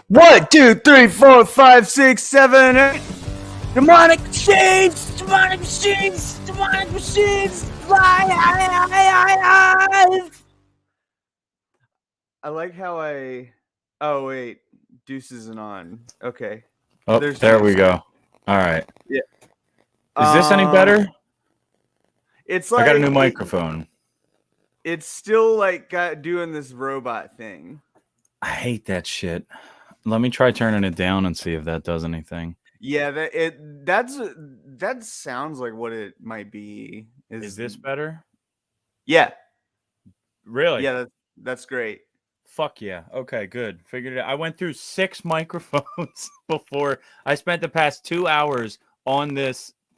1, 2, 3, 4, 5, 6, 7, 8. Demonic machines! Demonic machines! Demonic machines! Live! I like how I. Oh wait, Deuce isn't on. Okay. Oh, there we go. All right. Yeah. Is this any better? It's like I got a new microphone. It's still like doing this robot thing. I hate that shit. Let me try turning it down and see if that does anything. Yeah, that sounds like what it might be. Is this better? Yeah. Really? Yeah, that's great. Fuck yeah. Okay, good. Figured it out. I went through 6 microphones before. I spent the past 2 hours on the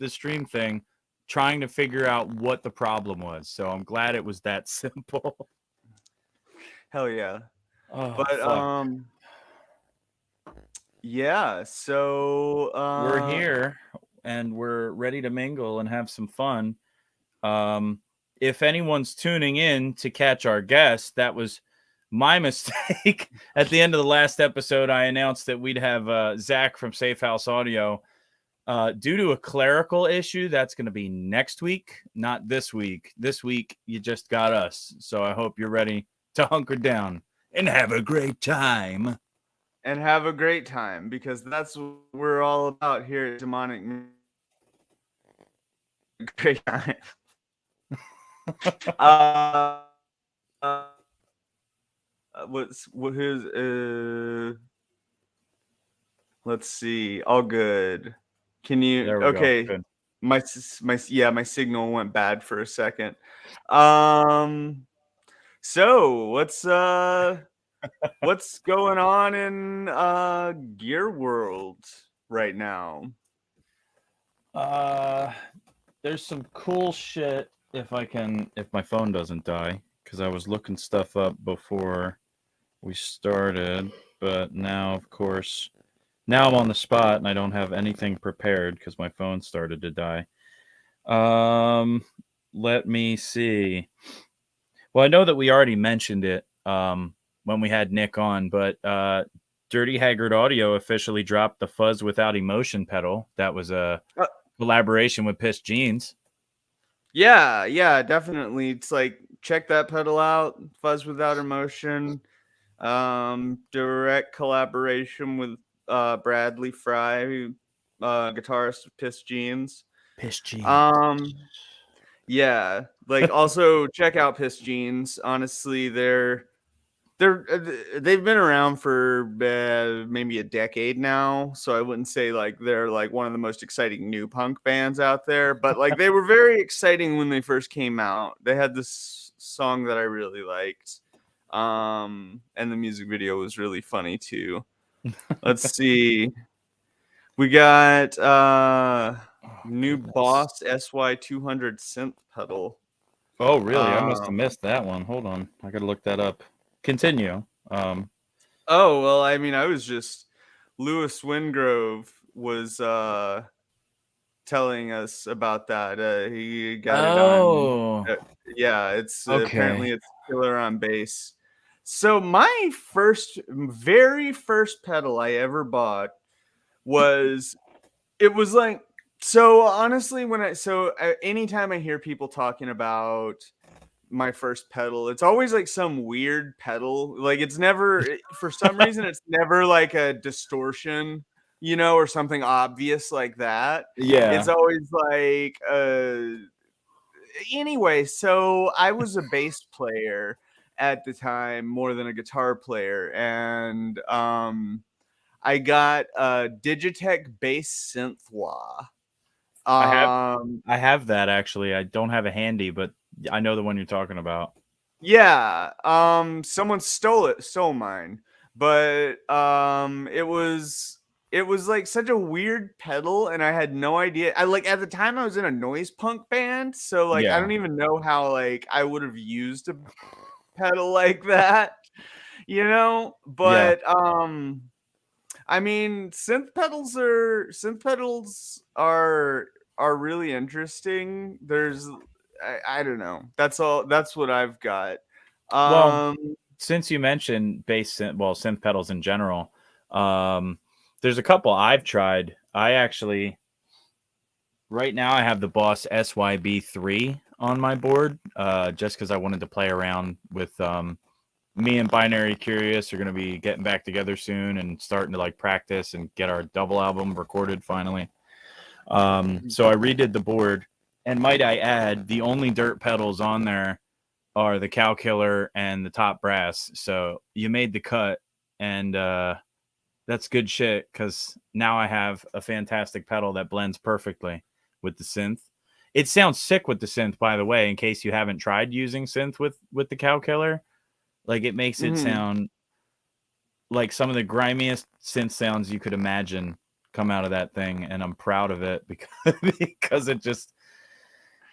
stream thing trying to figure out what the problem was. So I'm glad it was that simple. Hell yeah. Oh, but fuck. Yeah, so we're here and we're ready to mingle and have some fun. If anyone's tuning in to catch our guest, that was my mistake. At the end of the last episode, I announced that we'd have Zach from Safe House Audio. Due to a clerical issue, that's going to be next week, not this week. This week, you just got us. So I hope you're ready to hunker down and have a great time. And have a great time, because that's what we're all about here at Demonic. Great time. Let's see. All good. Can you? Okay. Good. My signal went bad for a second. So what's going on in Gear World right now? There's some cool shit if my phone doesn't die, because I was looking stuff up before we started, but now of course I'm on the spot and I don't have anything prepared because my phone started to die. Let me see. Well, I know that we already mentioned it when we had Nick on, but Dirty Haggard Audio officially dropped the Fuzz Without Emotion pedal. That was a collaboration with Piss Jeans. Yeah, definitely. It's like, check that pedal out, Fuzz Without Emotion. Direct collaboration with Bradley Fry, guitarist of Piss Jeans. Piss Jeans. Yeah, like also check out Piss Jeans. Honestly, they've been around for maybe a decade now, so I wouldn't say like they're like one of the most exciting new punk bands out there, but like they were very exciting when they first came out. They had this song that I really liked, and the music video was really funny too. Let's see, we got new Boss SY200 synth pedal. Oh, really? I must have missed that one. Hold on, I gotta look that up. Continue. Oh, well, I mean, I was just Lewis Wingrove was telling us about that. He got it on. Yeah, it's okay. Apparently it's killer on bass. So my very first pedal I ever bought was like So honestly, anytime I hear people talking about my first pedal, it's always like some weird pedal. Like it's never, for some reason, it's never like a distortion, or something obvious like that. It's Yeah. always like, anyway. So I was a bass player at the time more than a guitar player, and I got a Digitech bass synth wah. I have Um, I have that actually. I don't have a handy, but I know the one you're talking about. yeah, someone stole mine, but it was like such a weird pedal, and I had no idea. I like at the time I was in a noise punk band, so like I Yeah. don't even know how like I would have used a pedal like that, Yeah. But I mean, synth pedals are really interesting. I don't know. That's all. That's what I've got. Well, Um, since you mentioned synth pedals in general, um, there's a couple I've tried. I actually right now I have the Boss SYB3 on my board, just because I wanted to play around with me and Binary Curious are going to be getting back together soon and starting to like practice and get our double album recorded finally. So I redid the board, and might I add, the only dirt pedals on there are the Cow Killer and the Top Brass. So you made the cut, and that's good shit because now I have a fantastic pedal that blends perfectly with the synth. It sounds sick with the synth, by the way, in case you haven't tried using synth with the Cow Killer. Like it makes it mhm. sound like some of the grimiest synth sounds you could imagine come out of that thing, and I'm proud of it because it just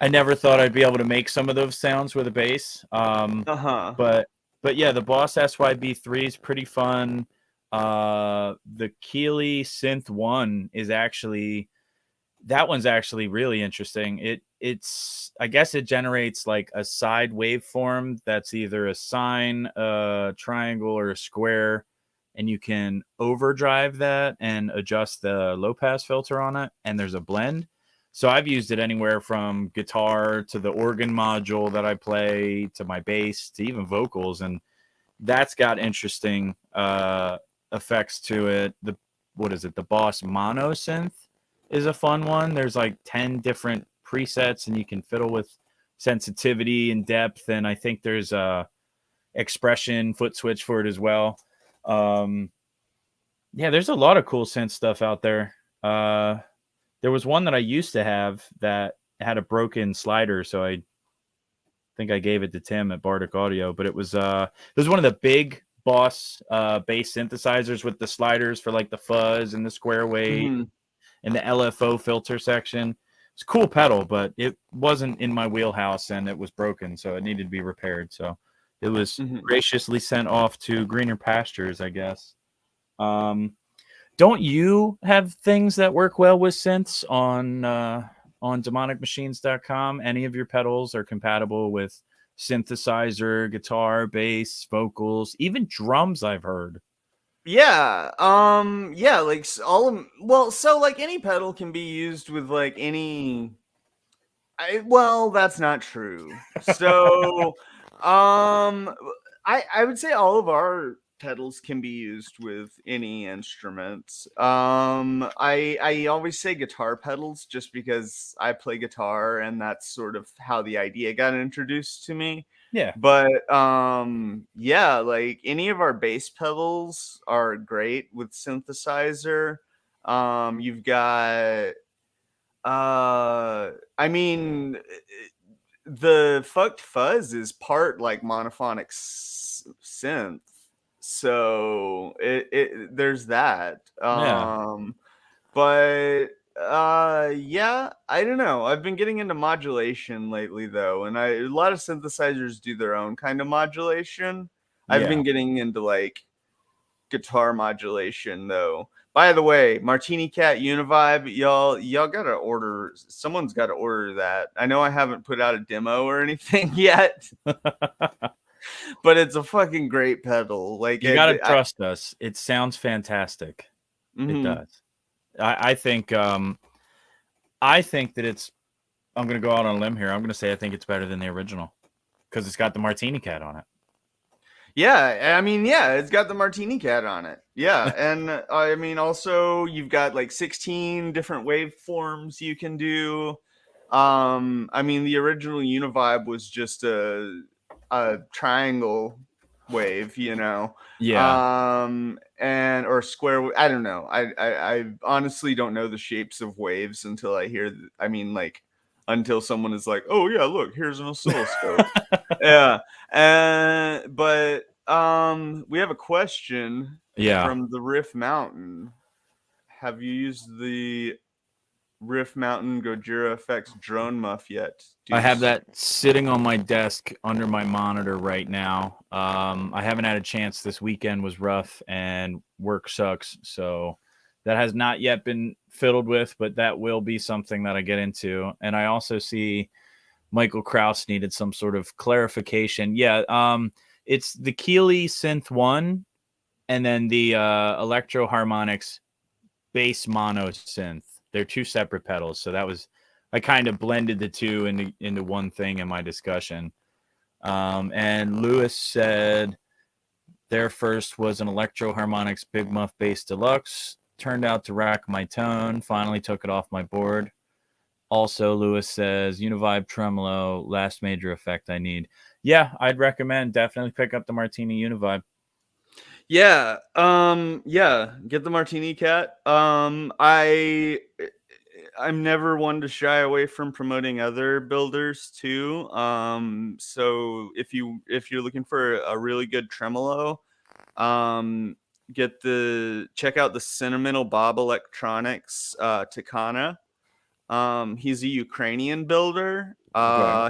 I never thought I'd be able to make some of those sounds with a bass. Uh-huh. But yeah, the Boss SYB3 is pretty fun. The Keeley Synth 1 is actually that one's actually really interesting. It's I guess it generates like a side waveform that's either a sine, a triangle, or a square, and you can overdrive that and adjust the low pass filter on it. And there's a blend. So I've used it anywhere from guitar to the organ module that I play to my bass to even vocals, and that's got interesting effects to it. The what is it? The Boss Mono Synth is a fun one. There's like 10 different presets, and you can fiddle with sensitivity and depth. And I think there's a expression foot switch for it as well. Yeah, there's a lot of cool synth stuff out there. There was one that I used to have that had a broken slider, so I think I gave it to Tim at Bardic Audio, but it was one of the big Boss bass synthesizers with the sliders for like the fuzz and the square wave Mhm. and the LFO filter section. It's a cool pedal, but it wasn't in my wheelhouse and it was broken, so it needed to be repaired. So it was Mhm. graciously sent off to greener pastures, I guess. Don't you have things that work well with synths on demonicmachines.com? Any of your pedals are compatible with synthesizer, guitar, bass, vocals, even drums, I've heard. Yeah. Yeah. Like all of well, so like any pedal can be used with like any. Well, that's not true. So, I would say all of our pedals can be used with any instruments. I always say guitar pedals just because I play guitar and that's sort of how the idea got introduced to me. Yeah. But yeah, like any of our bass pedals are great with synthesizer. You've got I mean, the fucked fuzz is part like monophonic synth, so there's that. Yeah. But yeah, I don't know. I've been getting into modulation lately though, and a lot of synthesizers do their own kind of modulation. I've Yeah. been getting into like guitar modulation though. By the way, Martini Cat Univibe, y'all gotta order. Someone's got to order that. I know I haven't put out a demo or anything yet, but it's a fucking great pedal. Like You got to trust us. It sounds fantastic. It mhm. does. I think I think that I'm going to go out on a limb here. I'm going to say I think it's better than the original because it's got the Martini Cat on it. Yeah, I mean, yeah, it's got the Martini Cat on it. Yeah, and I mean, also you've got like 16 different waveforms you can do. I mean, the original Univibe was just a triangle wave, you know. Yeah. And or square. I don't know. I honestly don't know the shapes of waves until I hear. I mean, like until someone is like, "Oh yeah, look, here's an oscilloscope." Yeah. But we have a question Yeah. from the Riff Mountain. Have you used the Riff Mountain Gojira Effects drone muff yet? I have that sitting on my desk under my monitor right now. I haven't had a chance. This weekend was rough and work sucks. So that has not yet been fiddled with, but that will be something that I get into. And I also see Michael Kraus needed some sort of clarification. Yeah, it's the Keeley Synth 1 and then the Electro Harmonics bass mono synth. They're two separate pedals. So that was, I kind of blended the two into one thing in my discussion. And Lewis said their first was an Electro Harmonics Big Muff Bass Deluxe. Turned out to rack my tone. Finally took it off my board. Also, Lewis says Univibe Tremolo, last major effect I need. Yeah, I'd recommend definitely pick up the Martini Univibe. Yeah, yeah, get the Martini Cat. I'm never one to shy away from promoting other builders too. So if you're looking for a really good tremolo, check out the Sentimental Bob Electronics Takana. He's a Ukrainian builder.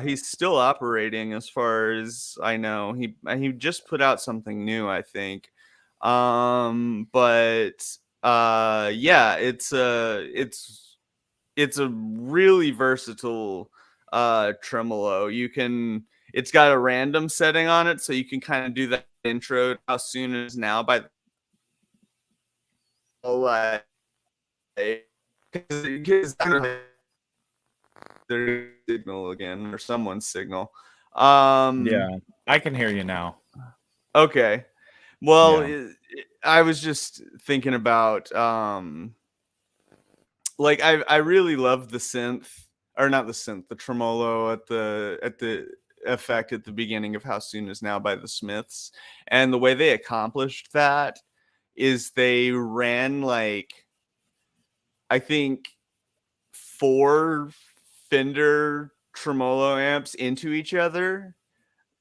He's still operating as far as I know. He just put out something new, I think. But yeah, it's a really versatile tremolo. It's got a random setting on it, so you can kind of do that intro how soon is now by like because their signal again or someone's signal. Yeah, I can hear you now. Okay. Well, Yeah. I was just thinking about like I really love the synth, or not the synth, the tremolo at the effect at the beginning of How Soon Is Now by the Smiths. And the way they accomplished that is they ran like I think 4 Fender tremolo amps into each other,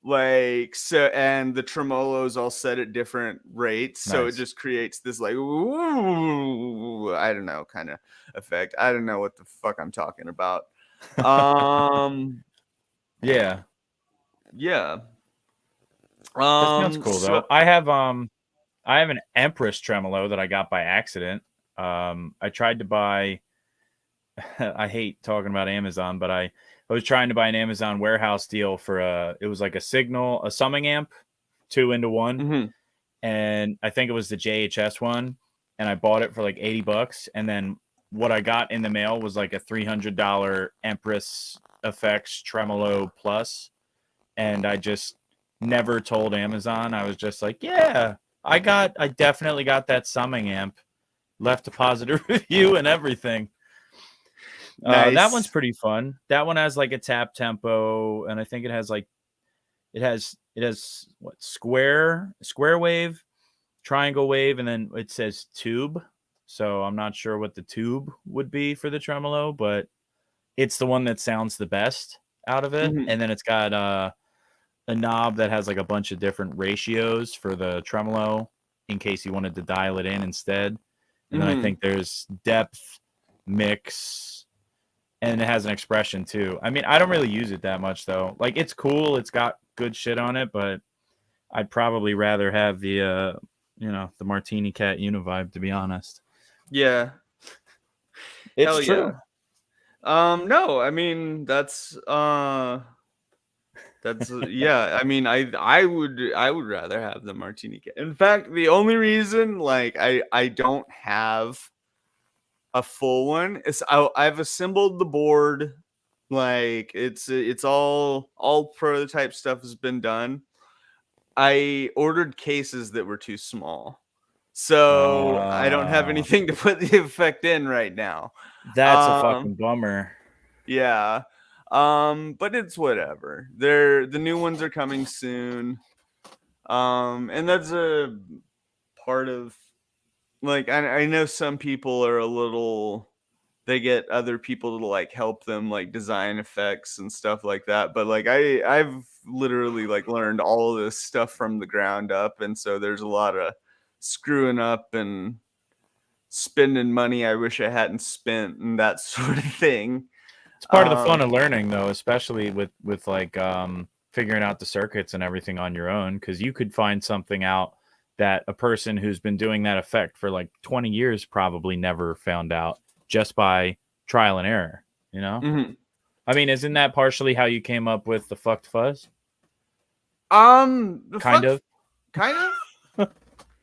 like, so, and the tremolos all set at different rates, so it Nice. just creates this like ooh, I don't know, kind of effect. I don't know what the fuck I'm talking about. Yeah. Yeah. That sounds cool So though. I have an Empress tremolo that I got by accident. I tried to buy I hate talking about Amazon, but I was trying to buy an Amazon warehouse deal for it was like a Signal, a summing amp, 2 into 1. mhm. And I think it was the JHS one. And I bought it for like $80. And then what I got in the mail was like a $300 Empress Effects Tremolo Plus. And I just never told Amazon. I was just like, yeah, I definitely got that summing amp. Left a positive review and everything. Nice. That one's pretty fun. That one has like a tap tempo, and I think it has what, square wave, triangle wave, and then it says tube. So I'm not sure what the tube would be for the tremolo, but it's the one that sounds the best out of it. Mhm. And then it's got a knob that has like a bunch of different ratios for the tremolo in case you wanted to dial it in instead. And then I think there's depth, mix, and it has an expression too. I mean, I don't really use it that much though. Like, it's cool, it's got good shit on it, but I'd probably rather have the the Martini Cat Univibe, to be honest. Yeah. It's Hell true. Yeah. No, I mean that's yeah. I mean, I would rather have the Martini Cat. In fact, the only reason like I don't have a full one. I've assembled the board. Like it's all prototype stuff has been done. I ordered cases that were too small. So I don't have Uh, anything to put the effect in right now. that's a fucking Um bummer. yeah. But it's whatever. The new ones are coming soon. And that's a part of like I know some people are a little they get other people to like help them like design effects and stuff like that, but like I've literally like learned all of this stuff from the ground up, and so there's a lot of screwing up and spending money I wish I hadn't spent and that sort of thing. It's part of the um fun of learning, though, especially with like figuring out the circuits and everything on your own, because you could find something out that a person who's been doing that effect for like 20 years probably never found out just by trial and error, you know? mhm. I mean, isn't that partially how you came up with the fucked fuzz? The Kind fuck of. kind of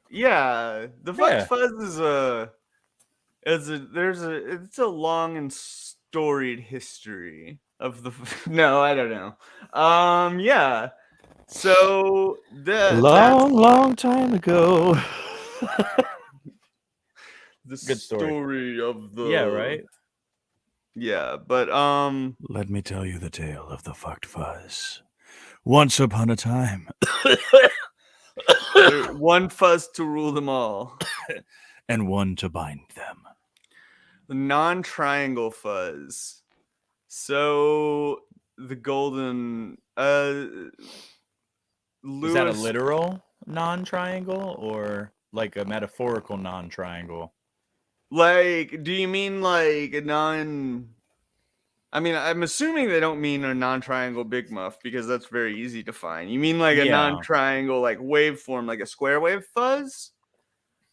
yeah, the fucked Yeah. fuzz it's a long and storied history of the no, I don't know. Yeah. So that's Long time ago. the Good story. story of the Yeah, right? Yeah, but Let me tell you the tale of the fucked fuzz. Once upon a time, one fuzz to rule them all. and one to bind them. The non-triangle fuzz. So the golden Is that a Lewis literal non-triangle or like a metaphorical non-triangle? like do you mean like a non I mean, I'm assuming they don't mean a non-triangle big muff because that's very easy to find. You mean like a Yeah. non-triangle like waveform, like a square wave fuzz?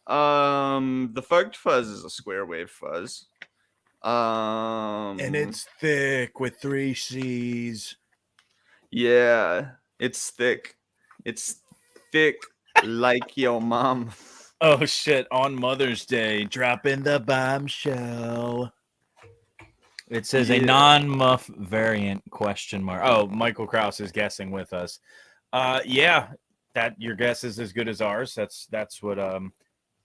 The fucked fuzz is a square wave fuzz. And it's thick with 3 C's. yeah, it's thick. It's thick like your mom. Oh shit, on Mother's Day, Dropping the bombshell. it says a Yeah. non-muff variant question mark. Oh, Michael Kraus is guessing with us. Yeah, that your guess is as good as ours. That's what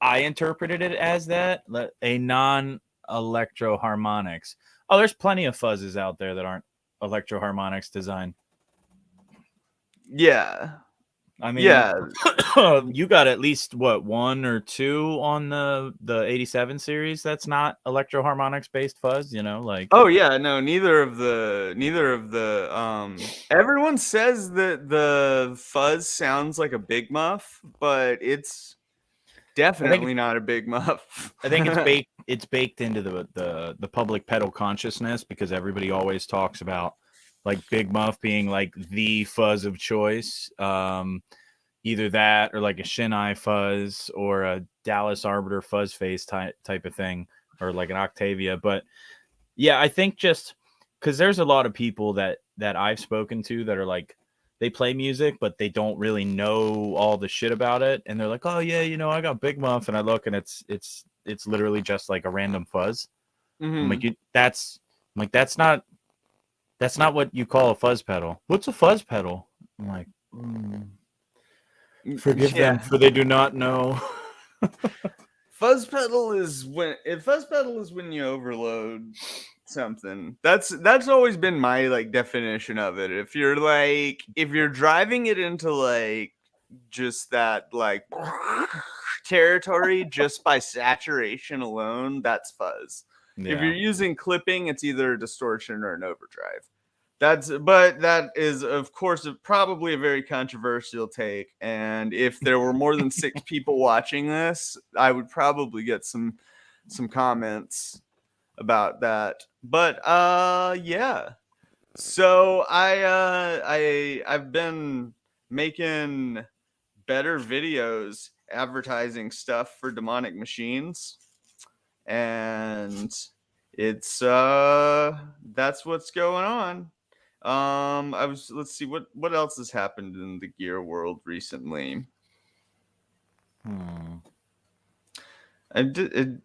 I interpreted it as, that a non-electro harmonics. Oh, there's plenty of fuzzes out there that aren't electro harmonics design. Yeah. I mean, Yeah. you got at least what, 1 or 2 on the 87 series that's not electro harmonics based fuzz, you know, like Oh yeah, no, neither of the everyone says that the fuzz sounds like a big muff, but it's definitely not a big muff. I think it's baked into the public pedal consciousness, because everybody always talks about like Big Muff being like the fuzz of choice. Either that or like a Shinai fuzz or a Dallas Arbiter fuzz face type of thing, or like an Octavia. But yeah, I think just because there's a lot of people that I've spoken to that are like, they play music, but they don't really know all the shit about it. And they're like, oh yeah, you know, I got Big Muff, and I look and it's literally just like a random fuzz. I'm Mhm. like, that's not what you call a fuzz pedal. What's a fuzz pedal? I'm like, forgive Yeah. them, for they do not know. Fuzz pedal is when you overload something. That's always been my like definition of it. If you're driving it into like just that like territory just by saturation alone, that's fuzz. If you're using clipping, it's either a distortion or an overdrive. But that is of course probably a very controversial take, and if there were more than 6 people watching this, I would probably get some comments about that. But yeah. So I've been making better videos advertising stuff for Demonic Machines, and it's that's what's going on. Let's see what else has happened in the gear world recently. I did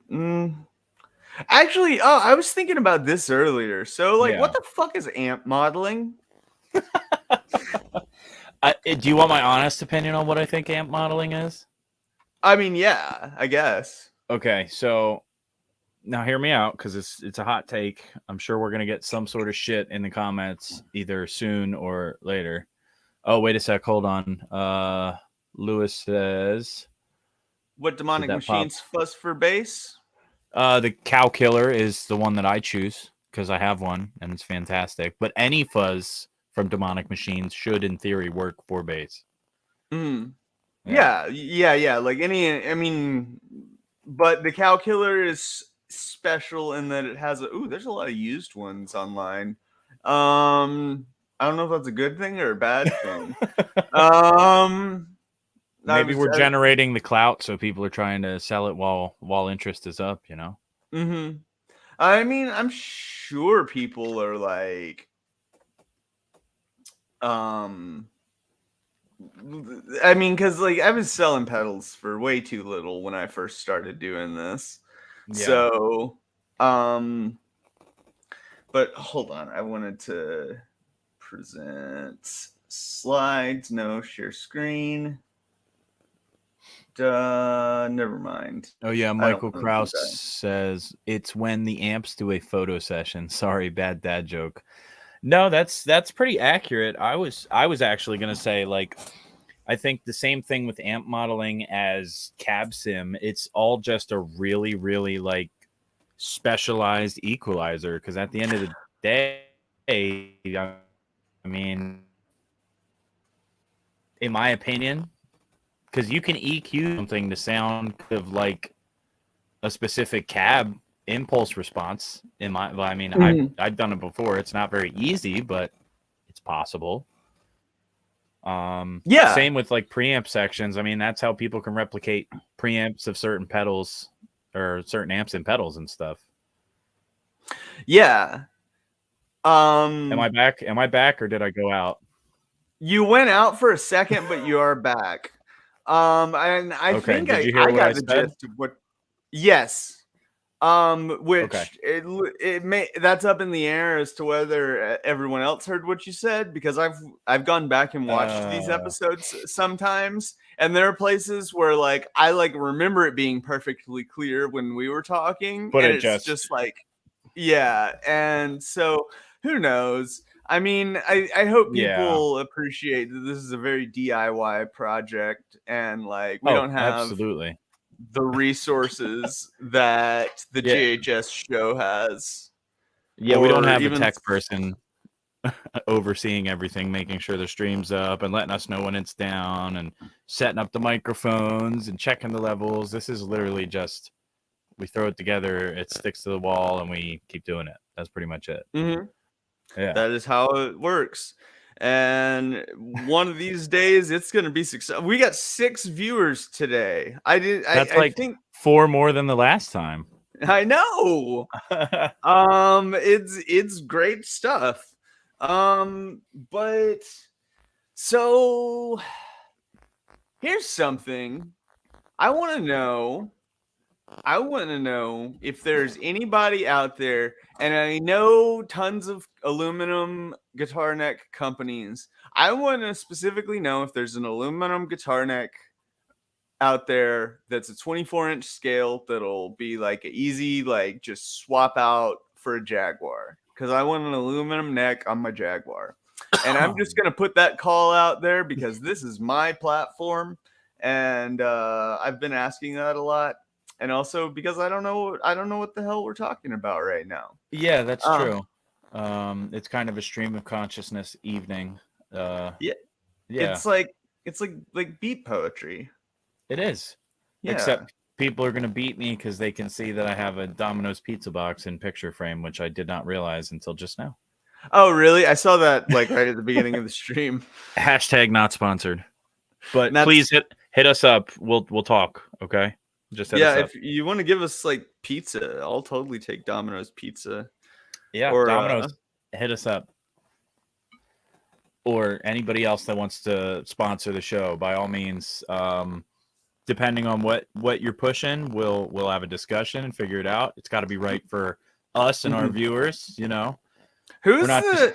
Actually, oh, I was thinking about this earlier. So, like, Yeah. what the fuck is amp modeling? Do you want my honest opinion on what I think amp modeling is? I mean, yeah, I guess. Okay, so now hear me out because it's a hot take. I'm sure we're gonna get some sort of shit in the comments either soon or later. Oh, wait a sec, hold on. Lewis says What demonic that pop? machines fuss for bass? The cow killer is the one that I choose because I have one and it's fantastic. But any fuzz from demonic machines should, in theory, work for bass. Mm. Yeah. Like any, I mean, but the cow killer is special in that it has a. Ooh, there's a lot of used ones online. I don't know if that's a good thing or a bad thing. Maybe we're generating the clout, so people are trying to sell it while interest is up. You know. Mm-hmm. I mean, I'm sure people are like, I mean, because like I was selling pedals for way too little when I first started doing this. Yeah. So, but hold on, I wanted to present slides, no share screen. Never mind. Oh yeah, I don't Michael wanna do Kraus that. says it's when the amps do a photo session. Sorry, bad dad joke. No, that's pretty accurate. I was actually gonna say, like, I think the same thing with amp modeling as cab sim. It's all just a really, really like specialized equalizer because at the end of the day, I mean, in my opinion, because you can EQ something to sound of like a specific cab impulse response. I've done it before. It's not very easy, but it's possible. Yeah. Same with like preamp sections. I mean, that's how people can replicate preamps of certain pedals or certain amps and pedals and stuff. Yeah. Am I back? Am I back or did I go out? You went out for a second, but you are back. And I Okay, think did you hear I what got I the said? gist of what. Yes. Which Okay. it may that's up in the air as to whether everyone else heard what you said because I've gone back and watched these episodes sometimes, and there are places where like I like remember it being perfectly clear when we were talking, But and it it's just like, yeah, and so who knows? I mean, I hope Yeah. people appreciate that this is a very DIY project, and like we don't have absolutely the resources that the Yeah. GHS show has. Yeah, we don't or have a even tech person overseeing everything, making sure the stream's up and letting us know when it's down and setting up the microphones and checking the levels. This is literally just we throw it together, it sticks to the wall, and we keep doing it. That's pretty much it. Mhm. Yeah. That is how it works. And one of these days, it's going to be success. We got 6 viewers today. That's I like think 4 more than the last time. I know. It's great stuff. But so here's something I want to know. I want to know if there's anybody out there, and I know tons of aluminum guitar neck companies. I want to specifically know if there's an aluminum guitar neck out there that's a 24-inch scale that'll be like an easy, like just swap out for a Jaguar. Because I want an aluminum neck on my Jaguar. And I'm just going to put that call out there because this is my platform. And I've been asking that a lot. And also because I don't know what the hell we're talking about right now. Yeah, that's true. It's kind of a stream of consciousness evening. Yeah. Yeah. It's like beat poetry. It is. Yeah. Except people are going to beat me because they can see that I have a Domino's pizza box in picture frame, which I did not realize until just now. Oh, really? I saw that like right at the beginning of the stream. Hashtag not sponsored. But please hit us up. We'll talk. Okay. Just hit us up. If you want to give us like pizza, I'll totally take Domino's pizza. Yeah, or Domino's, hit us up. Or anybody else that wants to sponsor the show, by all means. depending on what you're pushing, we'll have a discussion and figure it out. It's got to be right for us and our viewers. You know, Who's we're not the?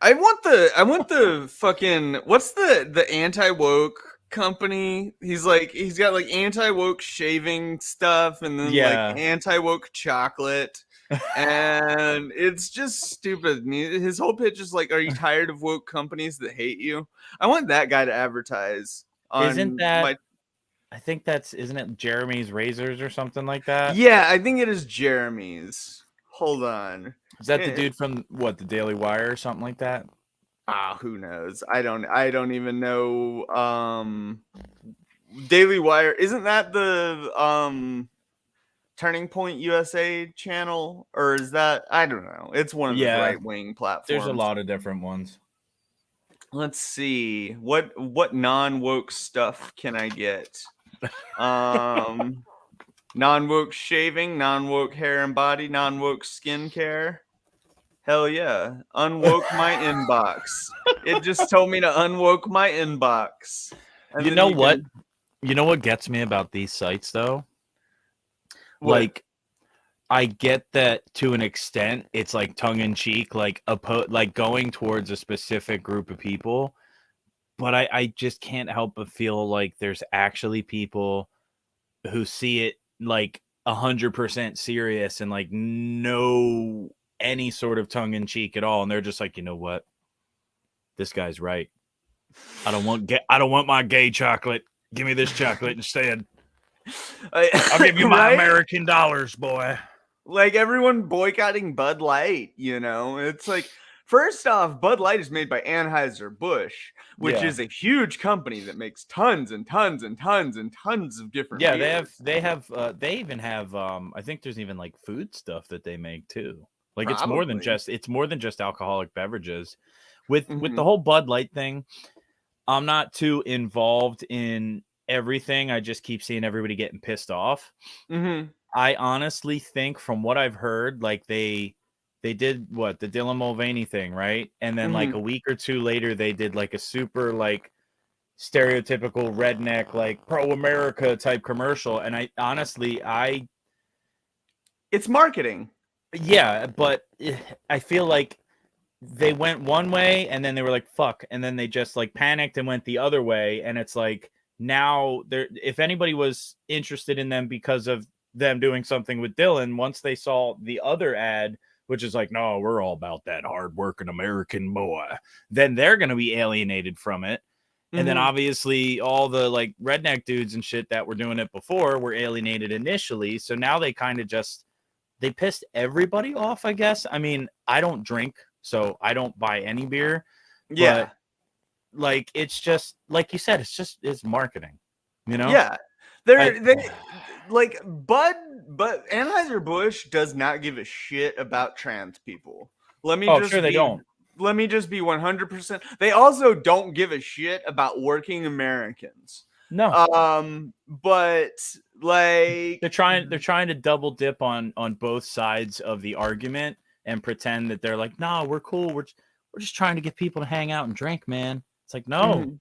I want the fucking what's the anti-woke company? He's got like anti-woke shaving stuff and then like Yeah. anti-woke chocolate. And it's just stupid. His whole pitch is like, are you tired of woke companies that hate you? I want that guy to advertise on Isn't that? my I think isn't it Jeremy's Razors or something like that? Yeah, I think it is Jeremy's. Hold on. Is that the dude from the Daily Wire or something like that? Who knows? I don't even know. Daily Wire, isn't that the Turning Point USA channel, or is that, I don't know. It's one of the right-wing platforms. There's a lot of different ones. Let's see. What non-woke stuff can I get? Non-woke shaving, non-woke hair and body, non-woke skincare. Hell yeah. Unwoke my inbox. It just told me to unwoke my inbox. You know what? You know what gets me about these sites though? What? Like, I get that to an extent. It's like tongue in cheek, like going towards a specific group of people. But I just can't help but feel like there's actually people who see it like 100% serious and like no any sort of tongue in cheek at all, and they're just like, you know what, this guy's right. I don't want my gay chocolate. Give me this chocolate instead. I'll give you my American dollars, boy. Like everyone boycotting Bud Light, you know? It's like, first off, Bud Light is made by Anheuser-Busch, which is a huge company that makes tons and tons and tons and tons of different beers. They even have I think there's even like food stuff that they make too. Like it's more than just alcoholic beverages. With the whole Bud Light thing, I'm not too involved in everything. I just keep seeing everybody getting pissed off. I honestly think, from what I've heard, like they did the Dylan Mulvaney thing, right? And then like a week or two later, they did like a super like stereotypical redneck, like pro-America type commercial. And I honestly, it's marketing. Yeah, but I feel like they went one way and then they were like, fuck. And then they just like panicked and went the other way. And it's like, now if anybody was interested in them because of them doing something with Dylan, once they saw the other ad, which is like, no, we're all about that hardworking American boy, then they're going to be alienated from it. And then obviously all the like redneck dudes and shit that were doing it before were alienated initially. So now they kind of they pissed everybody off, I guess. I mean, I don't drink, so I don't buy any beer. Yeah. But like, it's just, like you said, it's marketing, you know? Yeah. But Anheuser-Busch does not give a shit about trans people. They don't. Let me just be 100%. They also don't give a shit about working Americans. No. But like they're trying to double dip on both sides of the argument and pretend that they're like, no, we're cool. We're just trying to get people to hang out and drink, man. It's like, no,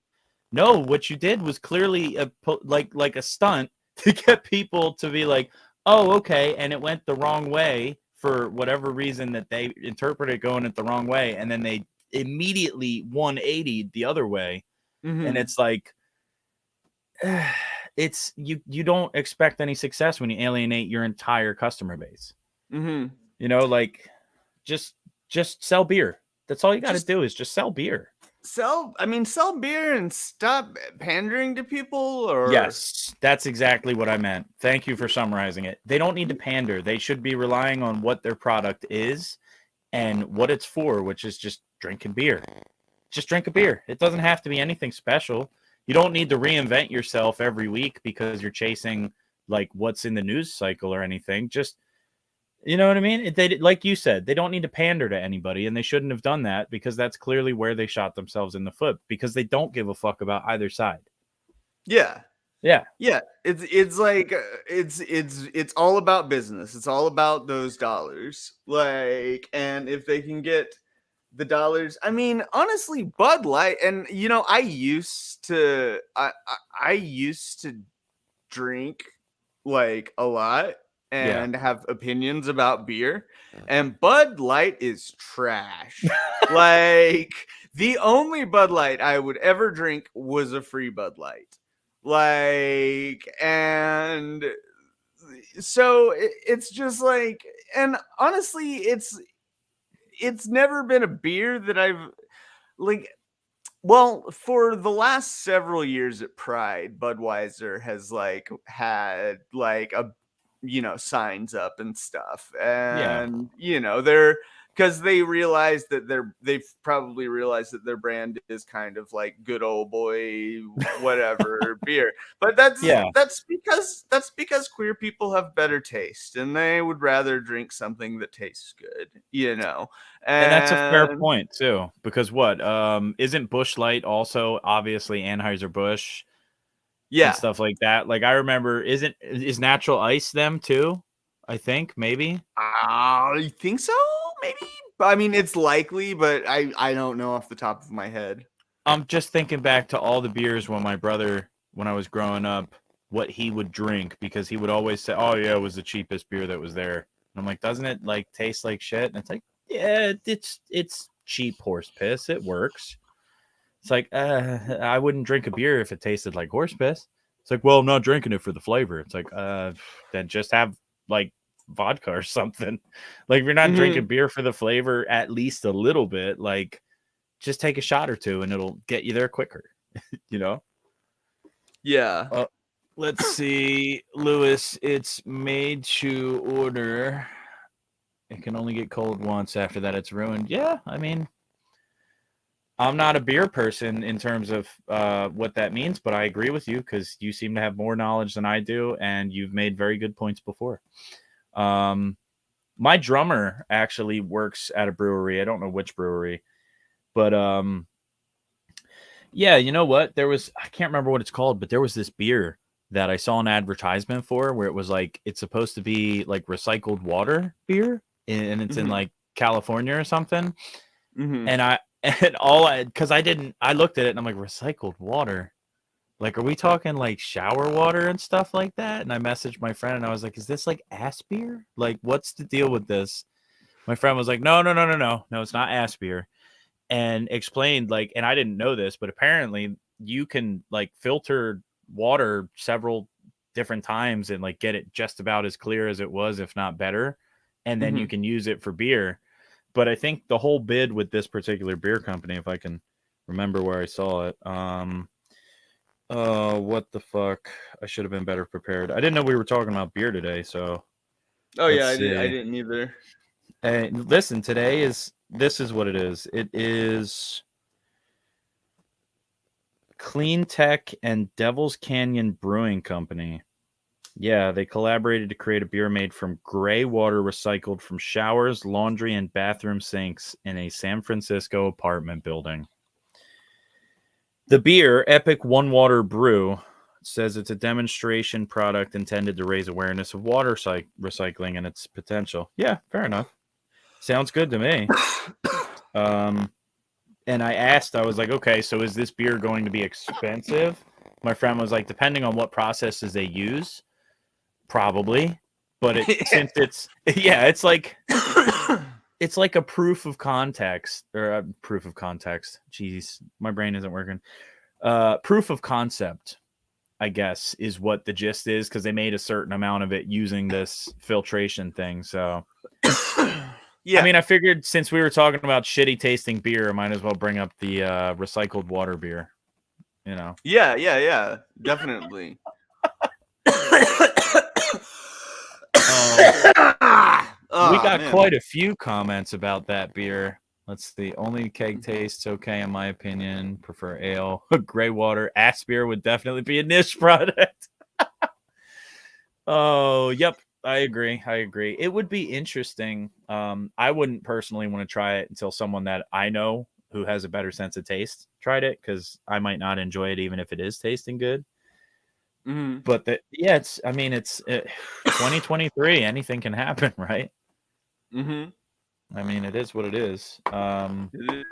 what you did was clearly like a stunt to get people to be like, oh, okay. And it went the wrong way for whatever reason that they interpreted going it the wrong way. And then they immediately 180'd the other way. And it's like, it's you don't expect any success when you alienate your entire customer base. You know, like just sell beer. That's all you got to do is just sell beer. Sell beer and stop pandering to people. Or yes, that's exactly what I meant. Thank you for summarizing it. They don't need to pander. They should be relying on what their product is and what it's for, which is just drinking beer. Just drink a beer. It doesn't have to be anything special. You don't need to reinvent yourself every week because you're chasing like what's in the news cycle or anything. Just, you know what I mean? They, like you said, they don't need to pander to anybody, and they shouldn't have done that because that's clearly where they shot themselves in the foot because they don't give a fuck about either side. Yeah. Yeah. It's like it's all about business. It's all about those dollars. Like, and if they can get the dollars, I mean, honestly, Bud Light, and you know, I used to drink like a lot and have opinions about beer, and Bud Light is trash. Like, the only Bud Light I would ever drink was a free Bud Light. Like, and so it's just like, and honestly, it's never been a beer that I've like. Well, for the last several years at Pride, Budweiser has like had like a signs up and stuff, and they're because they realize that they've probably realized that their brand is kind of like good old boy whatever beer, but that's because queer people have better taste and they would rather drink something that tastes good, And that's a fair point too, because isn't Busch Light also obviously Anheuser-Busch and stuff like that? Like I remember, is Natural Ice them too? I think maybe. I think so, maybe. I mean, it's likely, but I don't know off the top of my head. I'm just thinking back to all the beers when my brother, when I was growing up, what he would drink, because he would always say, "Oh yeah, it was the cheapest beer that was there." And I'm like, "Doesn't it like taste like shit?" And it's like, "Yeah, it's cheap horse piss. It works." It's like, I wouldn't drink a beer if it tasted like horse piss. It's like, well, I'm not drinking it for the flavor. It's like, then just have like vodka or something. Like if you're not drinking beer for the flavor, at least a little bit, like just take a shot or two and it'll get you there quicker, Yeah. Let's see, Lewis, it's made to order. It can only get cold once. After that, it's ruined. Yeah, I mean, I'm not a beer person in terms of what that means, but I agree with you because you seem to have more knowledge than I do, and you've made very good points before. My drummer actually works at a brewery. I don't know which brewery, but yeah, you know what? I can't remember what it's called, but there was this beer that I saw an advertisement for where it was like, it's supposed to be like recycled water beer, and it's in like California or something. And because I looked at it and I'm like, recycled water? Like, are we talking like shower water and stuff like that? And I messaged my friend and I was like, is this like ass beer? Like, what's the deal with this? My friend was like, no, it's not ass beer. And explained like, and I didn't know this, but apparently you can like filter water several different times and like get it just about as clear as it was, if not better. And then you can use it for beer. But I think the whole bid with this particular beer company, if I can remember where I saw it, what the fuck? I should have been better prepared. I didn't know we were talking about beer today, so. Oh yeah, I didn't either. Hey, listen, this is what it is. It is Clean Tech and Devil's Canyon Brewing Company. Yeah, they collaborated to create a beer made from gray water recycled from showers, laundry, and bathroom sinks in a San Francisco apartment building. The beer, Epic One Water Brew, says it's a demonstration product intended to raise awareness of water recycling and its potential. Yeah, fair enough. Sounds good to me. And I was like, okay, so is this beer going to be expensive? My friend was like, depending on what processes they use, probably. But it's like it's like a proof of context or a proof of context. Jeez, my brain isn't working. Proof of concept, I guess, is what the gist is, because they made a certain amount of it using this filtration thing. So yeah, I mean, I figured since we were talking about shitty tasting beer, I might as well bring up the recycled water beer. Yeah, definitely. We got quite a few comments about that beer. Let's see. Only keg tastes okay, in my opinion. Prefer ale. Gray water. Ass beer would definitely be a niche product. Oh, yep. I agree. It would be interesting. I wouldn't personally want to try it until someone that I know who has a better sense of taste tried it, because I might not enjoy it even if it is tasting good. But it's 2023. Anything can happen, right? I mean, it is what it is. Who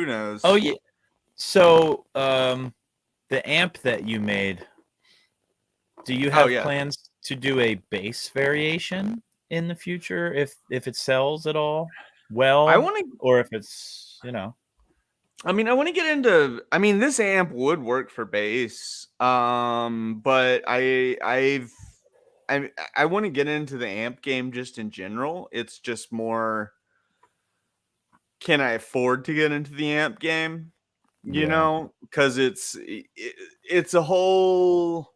knows? Oh yeah. So the amp that you made, Do you have plans to do a bass variation in the future if it sells at all? Well, I want to, or if it's, I mean, I want to get into. I mean, this amp would work for bass, but I want to get into the amp game just in general. It's just more, can I afford to get into the amp game? You know, because it's a whole.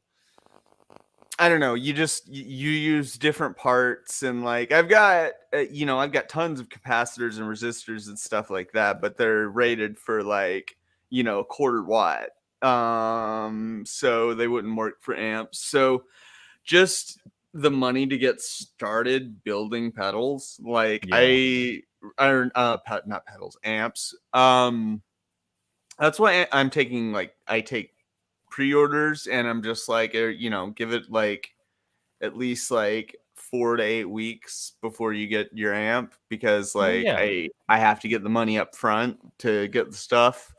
I don't know. You use different parts, and like I've got I've got tons of capacitors and resistors and stuff like that, but they're rated for like a quarter watt, so they wouldn't work for amps. So just the money to get started building pedals, like not pedals, amps. That's why I'm taking I take pre-orders, and I'm just like, give it like at least like 4 to 8 weeks before you get your amp, because I have to get the money up front to get the stuff,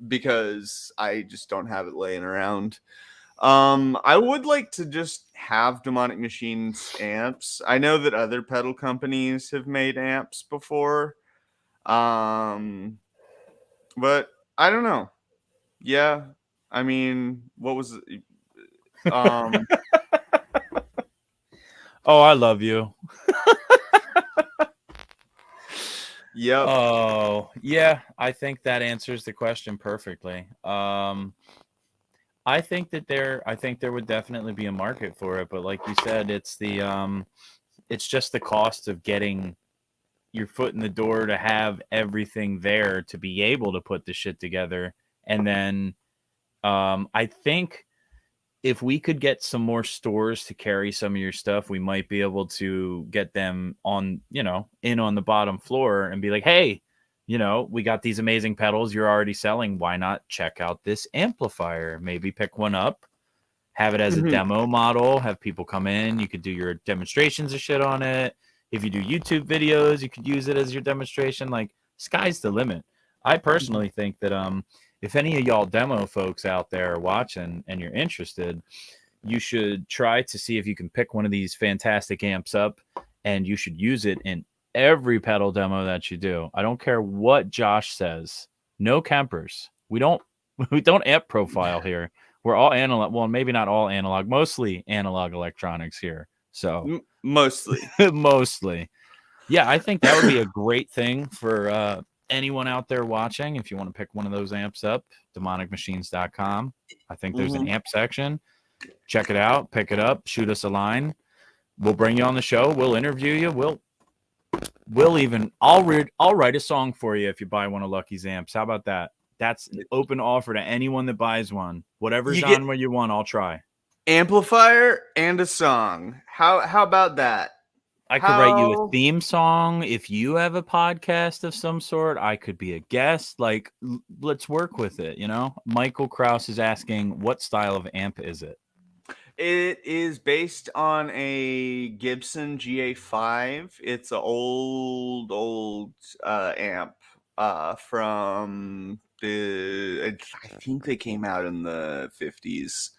because I just don't have it laying around. I would like to just have Demonic Machines amps. I know that other pedal companies have made amps before, but I don't know. Yeah, I mean, what was it? Oh, I love you. Yep. Oh, yeah. I think that answers the question perfectly. I think there would definitely be a market for it, but like you said, it's just the cost of getting your foot in the door to have everything there to be able to put the shit together. And then I think if we could get some more stores to carry some of your stuff, we might be able to get them on, in on the bottom floor and be like, hey, we got these amazing pedals you're already selling. Why not check out this amplifier? Maybe pick one up, have it as a demo model, have people come in. You could do your demonstrations of shit on it. If you do YouTube videos, you could use it as your demonstration. Like, sky's the limit. I personally think that if any of y'all demo folks out there are watching and you're interested, you should try to see if you can pick one of these fantastic amps up, and you should use it in every pedal demo that you do. I don't care what Josh says. No Kempers. We don't amp profile here. We're all analog. Well, maybe not all analog. Mostly analog electronics here. So mostly. Yeah, I think that would be a great thing for anyone out there watching. If you want to pick one of those amps up, demonicmachines.com. I think there's an amp section. Check it out, pick it up, shoot us a line. We'll bring you on the show. We'll interview you. I'll write a song for you if you buy one of Lucky's amps. How about that? That's an open offer to anyone that buys one. Whatever genre you want, I'll try. Amplifier and a song. How about that? I could write you a theme song. If you have a podcast of some sort, I could be a guest. Like, let's work with it, Michael Kraus is asking, what style of amp is it? It is based on a Gibson GA5. It's an old amp from I think they came out in the 50s.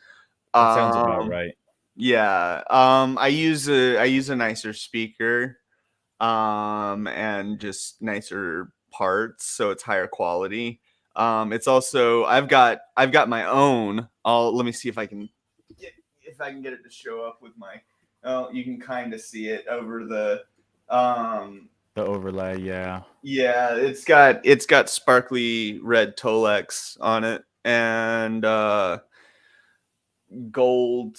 That sounds about right. Yeah. I use a nicer speaker, and just nicer parts, so it's higher quality. It's also I've got my own. Let me see if I can get it to show up with my. Oh, you can kind of see it over the overlay. Yeah. Yeah, it's got sparkly red Tolex on it, and gold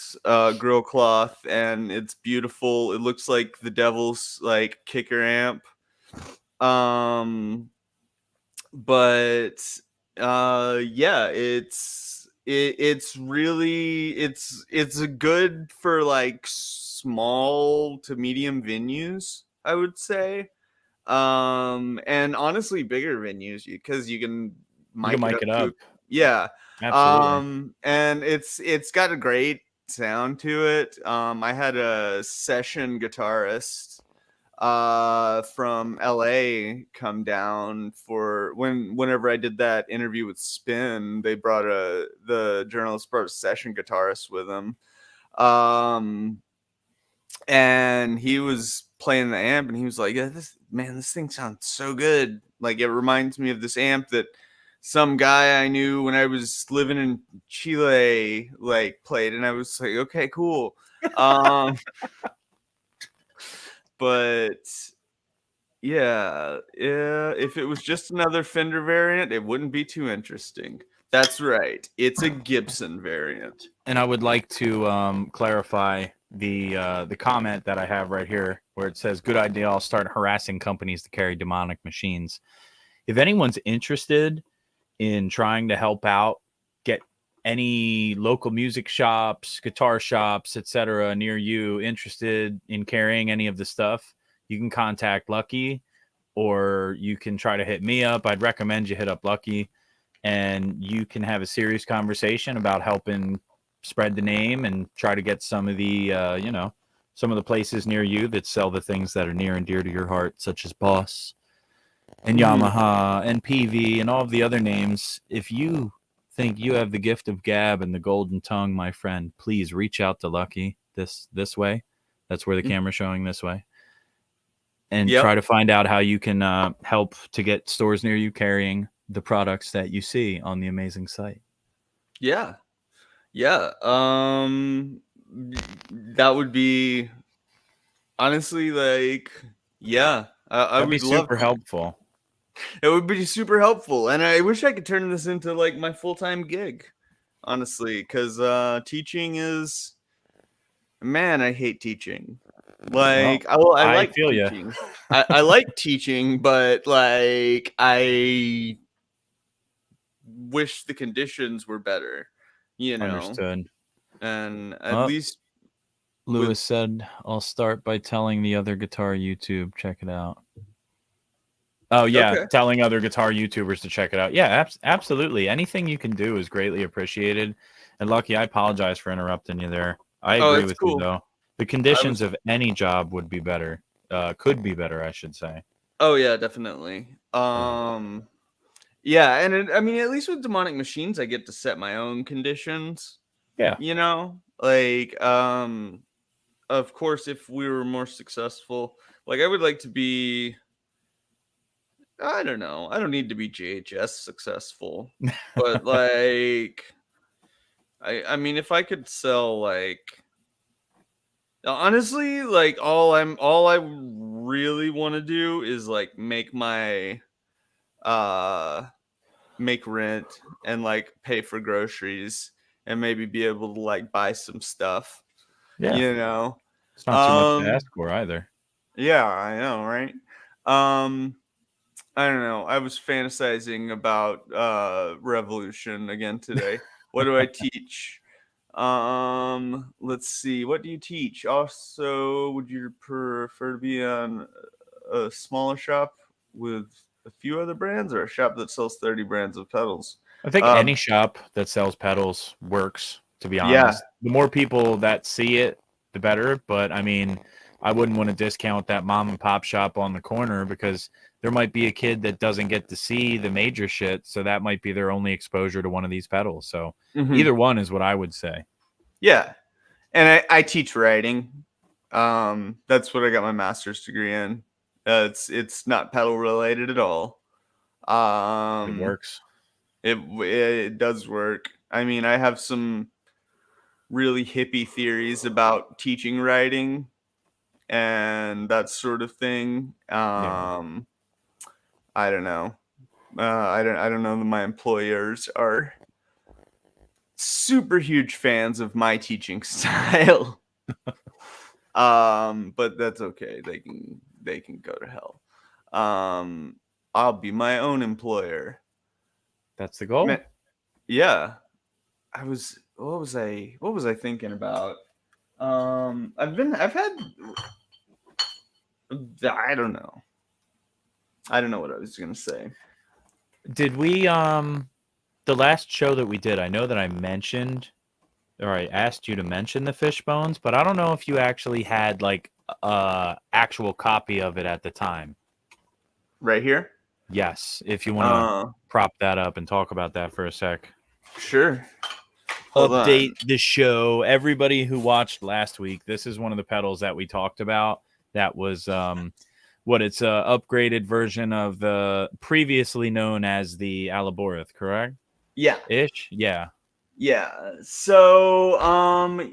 grill cloth, and it's beautiful. It looks like the Devil's like kicker amp, but yeah, it's really it's a good for like small to medium venues, I would say, and honestly bigger venues, because you can mic it up. Yeah. Absolutely. And it's got a great sound to it. I had a session guitarist from LA come down for whenever I did that interview with Spin. They brought the journalist brought a session guitarist with him. And he was playing the amp, and he was like, this thing sounds so good. Like, it reminds me of this amp that some guy I knew when I was living in Chile like played, and I was like, okay, cool. But yeah, if it was just another Fender variant, it wouldn't be too interesting. That's right, it's a Gibson variant. And I would like to clarify the comment that I have right here, where it says, "Good idea. I'll start harassing companies to carry demonic machines." If anyone's interested in trying to help out, get any local music shops, guitar shops, etc., near you interested in carrying any of the stuff, you can contact Lucky, or you can try to hit me up. I'd recommend you hit up Lucky, and you can have a serious conversation about helping spread the name and try to get some of the some of the places near you that sell the things that are near and dear to your heart, such as Boss and Yamaha and PV and all of the other names. If you think you have the gift of gab and the golden tongue, my friend, please reach out to Lucky this way. That's where the camera's showing, this way. And try to find out how you can help to get stores near you carrying the products that you see on the amazing site. Yeah. That would be honestly like, I That'd would be love super to. helpful. It would be super helpful, and I wish I could turn this into like my full-time gig, honestly, because teaching is, man, I hate teaching. Like, I like feel ya. teaching. I like teaching, but like I wish the conditions were better, Understood. and at least Lewis said, "I'll start by telling the other guitar YouTube, check it out." Oh yeah, Okay. telling other guitar YouTubers to check it out. Yeah, absolutely. Anything you can do is greatly appreciated. And Lucky, I apologize for interrupting you there. I agree with you though. The conditions of any job would be better. Could be better, I should say. Oh yeah, definitely. Yeah, and I mean, at least with demonic machines, I get to set my own conditions. Yeah. Like, of course, if we were more successful, like I would like to be, I don't know, I don't need to be JHS successful, but like, I mean, if I could sell like, honestly, like all I really want to do is like make my, make rent and like pay for groceries and maybe be able to like buy some stuff. Yeah. It's not too much to ask for either. Yeah, I know, right? I don't know. I was fantasizing about Revolution again today. What do I teach? Let's see. What do you teach? Also, would you prefer to be on a smaller shop with a few other brands, or a shop that sells 30 brands of pedals? I think any shop that sells pedals works, to be honest. Yeah. The more people that see it, the better. But I mean, I wouldn't want to discount that mom and pop shop on the corner, because there might be a kid that doesn't get to see the major shit. So that might be their only exposure to one of these pedals. So either one is what I would say. Yeah. And I teach writing. That's what I got my master's degree in. It's not pedal related at all. It works. It does work. I mean, I have some really hippie theories about teaching writing and that sort of thing. I don't know. I don't know that my employers are super huge fans of my teaching style. But that's okay. They can go to hell. I'll be my own employer. That's the goal. Yeah. What was I thinking about? I've had, I don't know what I was gonna say. Did we the last show that we did, I know that I mentioned or I asked you to mention the Fishbones, but I don't know if you actually had like actual copy of it at the time. Right here. Yes, if you want to Uh, prop that up and talk about that for a sec. sure. Hold Update on. the show. Everybody who watched last week, this is one of the pedals that we talked about. That was it's a upgraded version of the previously known as the Alaborith, correct? Yeah. Ish, yeah. Yeah. So,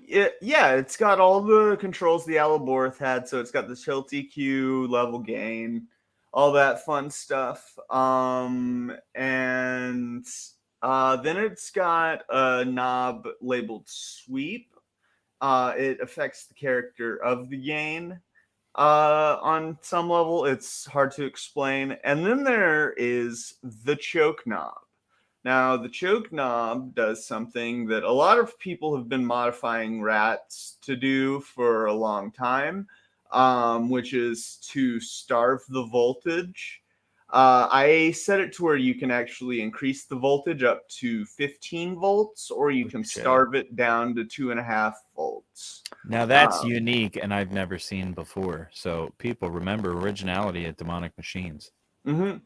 it's got all the controls the Alaborth had. So it's got the tilt EQ, level gain, all that fun stuff. And then it's got a knob labeled sweep. It affects the character of the gain. On some level, it's hard to explain. And then there is the choke knob. Now, the choke knob does something that a lot of people have been modifying rats to do for a long time, which is to starve the voltage. I set it to where you can actually increase the voltage up to 15 volts, or you can shit. starve it down to 2.5 volts. Now that's unique and I've never seen before. So people remember originality at Demonic Machines. Mm-hmm.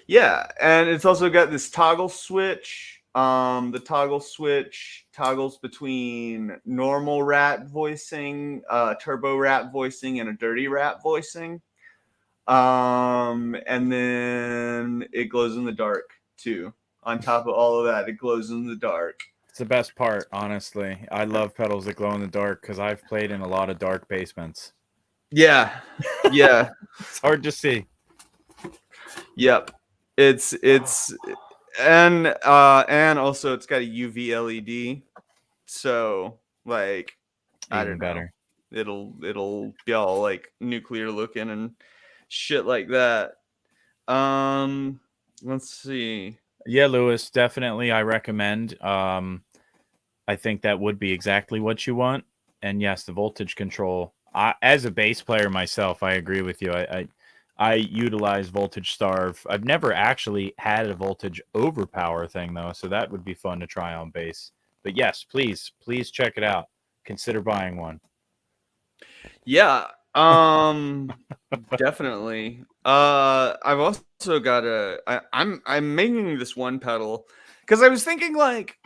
Yeah, and it's also got this toggle switch. The toggle switch toggles between normal rat voicing, turbo rat voicing, and a dirty rat voicing. And then it glows in the dark too. On top of all of that, it glows in the dark. It's the best part, honestly. I love pedals that glow in the dark because I've played in a lot of dark basements. Yeah, yeah. It's hard to see. Yep. It's and also it's got a UV LED, so like I Even don't better. know, it'll be all like nuclear looking and shit like that. Let's see. Yeah, Lewis, definitely I recommend. I think that would be exactly what you want. And yes, the voltage control. As a bass player myself, I agree with you. I utilize voltage starve. I've never actually had a voltage overpower thing though, so that would be fun to try on bass. But yes, please check it out. Consider buying one. Yeah, definitely. I've also got I'm making this one pedal because I was thinking like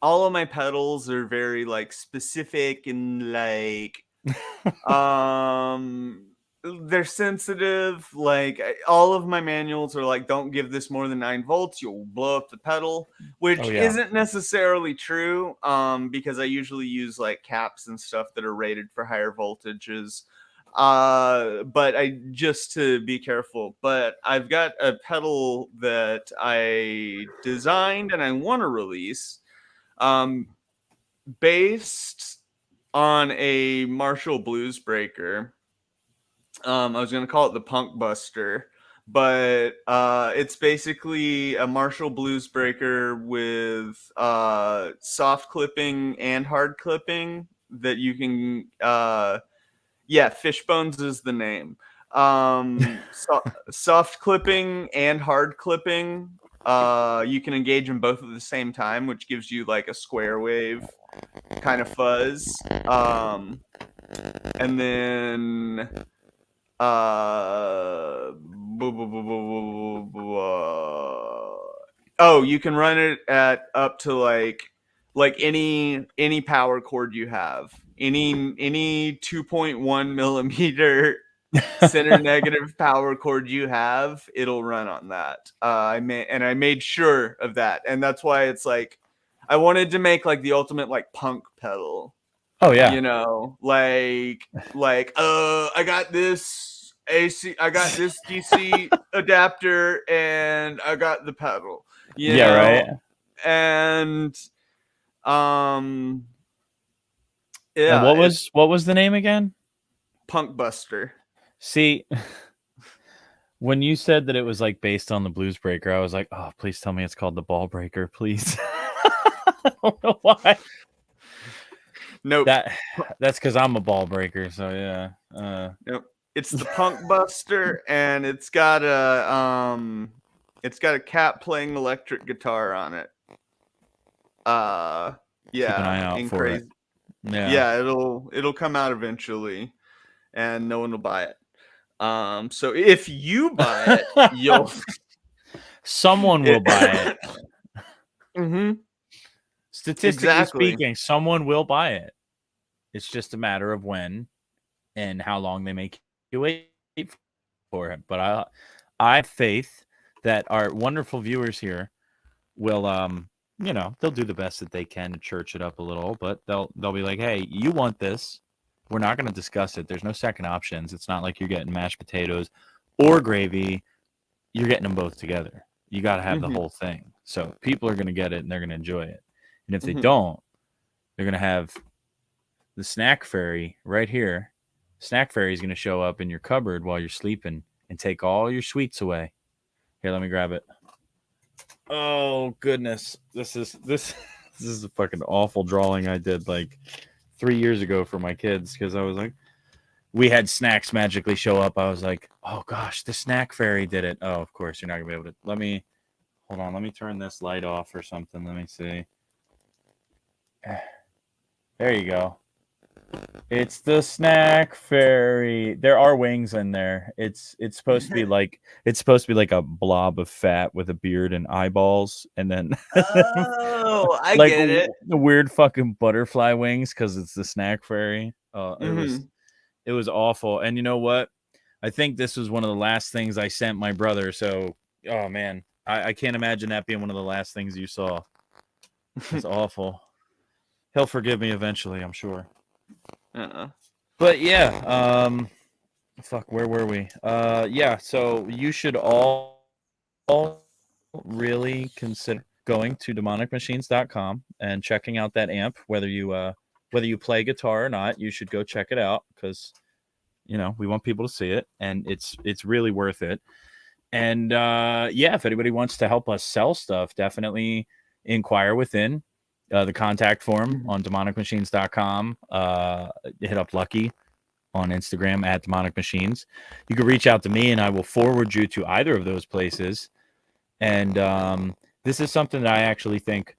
all of my pedals are very like specific and like they're sensitive. Like all of my manuals are like, don't give this more than 9 volts, you'll blow up the pedal, which isn't necessarily true. Because I usually use like caps and stuff that are rated for higher voltages. But I just to be careful. But I've got a pedal that I designed and I want to release, based on a Marshall Blues Breaker. I was going to call it the Punk Buster, but it's basically a Marshall Blues Breaker with soft clipping and hard clipping that you can Fishbones is the name. Soft clipping and hard clipping, you can engage them both at the same time, which gives you like a square wave kind of fuzz. And then you can run it at up to like any power cord you have, any 2.1 millimeter center negative power cord you have, it'll run on that. I made sure of that, and that's why it's like I wanted to make like the ultimate like punk pedal. Oh yeah, you know, like I got this AC, I got this DC adapter, and I got the pedal. You know? Right. And and what was the name again? Punk Buster. See, when you said that it was like based on the Blues Breaker, I was like, oh, please tell me it's called the Ball Breaker, please. I don't know why. Nope. That's because I'm a ball breaker, so yeah. Nope. It's the Punk Buster, and it's got a cat playing electric guitar on it. Yeah, Keep an eye out and for crazy. it. Yeah. Yeah, it'll come out eventually, and no one will buy it. So if you buy it, you'll. Someone will buy it. Mm-hmm. Statistically Exactly. speaking, someone will buy it. It's just a matter of when and how long they make you wait for it. But I have faith that our wonderful viewers here will they'll do the best that they can to church it up a little, but they'll be like, hey, you want this? We're not going to discuss it. There's no second options. It's not like you're getting mashed potatoes or gravy. You're getting them both together. You got to have the Mhm. whole thing. So people are going to get it and they're going to enjoy it. And if they Mhm. don't, they're going to have the snack fairy right here. Snack fairy is going to show up in your cupboard while you're sleeping and take all your sweets away. Here, let me grab it. Oh goodness, this is a fucking awful drawing I did like 3 years ago for my kids because I was like, we had snacks magically show up. I was like, oh gosh, the snack fairy did it. Oh, of course you're not gonna be able to. Hold on. Let me turn this light off or something. Let me see. There you go. It's the snack fairy. There are wings in there. It's supposed to be like a blob of fat with a beard and eyeballs, and then Oh, I like get it. the weird fucking butterfly wings because it's the snack fairy. Mhm. It was awful. And you know what? I think this was one of the last things I sent my brother. So, oh man, I can't imagine that being one of the last things you saw. It's awful. He'll forgive me eventually, I'm sure. But yeah, fuck, where were we? Yeah, so you should all really consider going to demonicmachines.com and checking out that amp. Whether you play guitar or not, you should go check it out because we want people to see it, and it's really worth it. And yeah, if anybody wants to help us sell stuff, definitely inquire within the contact form on demonicmachines.com. Hit up Lucky on Instagram at Demonic Machines. You can reach out to me and I will forward you to either of those places. And this is something that I actually think,